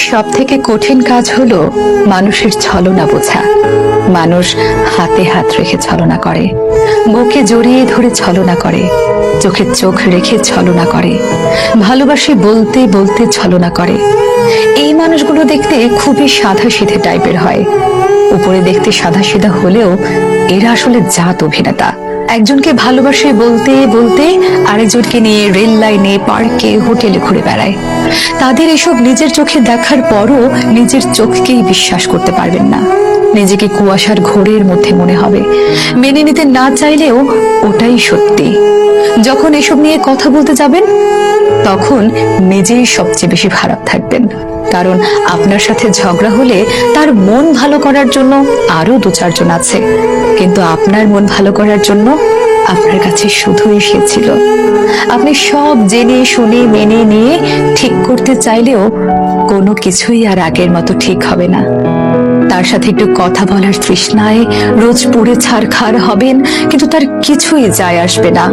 সব থেকে কঠিন কাজ হলো মানুষের ছলনা বোঝা। মানুষ হাতে হাত রেখে ছলনা করে, বুকে জড়িয়ে ধরে ছলনা করে, চোখে চোখ রেখে ছলনা করে, ভালোবাসি বলতে বলতে ছলনা করে। এই মানুষগুলো দেখতে খুবই সাদা সিধে টাইপের হয়। উপরে দেখতে সাদা সিধা হলেও এরা আসলে জাত অভিনেতা। একজনকে ভালোবাসে বলতে বলতে আরেকজনকে নিয়ে রেল লাইনে, পার্কে, হোটেলে ঘুরে বেড়ায়। তাদের এসব নিজের চোখে দেখার পরও নিজের চোখকেই বিশ্বাস করতে পারবেন না। নিজেকে কুয়াশার ঘোরের মধ্যে মনে হবে, মেনে নিতে না চাইলেও ওটাই সত্যি। যখন এসব নিয়ে কথা বলতে যাবেন তখন নিজেই সবচেয়ে বেশি খারাপ থাকবেন, কারণ আপনার সাথে ঝগড়া হলে তার মন ভালো করার জন্য আরো দু চারজন আছে, কিন্তু আপনার মন ভালো করার জন্য আপনার কাছে শুধুই সে ছিল। আপনি সব জেনে শুনে মেনে নিয়ে ঠিক করতে চাইলেও কোনো কিছুই আর আগের মতো ঠিক হবে না। তার সাথে একটু কথা বলার তৃষ্ণায় রোজ পুড়ে ছারখার হবেন, কিন্তু তার কিছুই যায় আসবে না।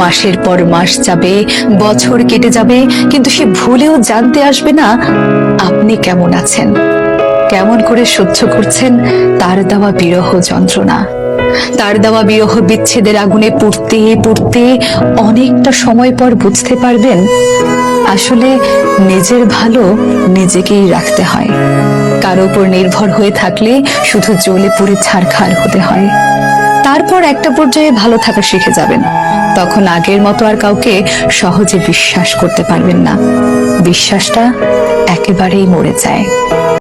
মাসের পর মাস যাবে, বছর কেটে যাবে, কিন্তু সে ভুলেও জানতে আসবে না আপনি কেমন আছেন, কেমন করে সহ্য করছেন তার দেওয়া বিরহ যন্ত্রণা। তার দেওয়া বিরহ বিচ্ছেদের আগুনে পুড়তে পুড়তে অনেকটা সময় পর বুঝতে পারবেন আসলে নিজের ভালো নিজেকেই রাখতে হয়। কারো উপর নির্ভর হয়ে থাকলে শুধু জ্বলে পুড়ে ছারখার হতে হয়। তারপর একটা পর্যায়ে ভালো থাকা শিখে যাবেন, তখন আগের মতো আর কাউকে সহজে বিশ্বাস করতে পারবেন না। বিশ্বাসটা একেবারেই মরে যায়।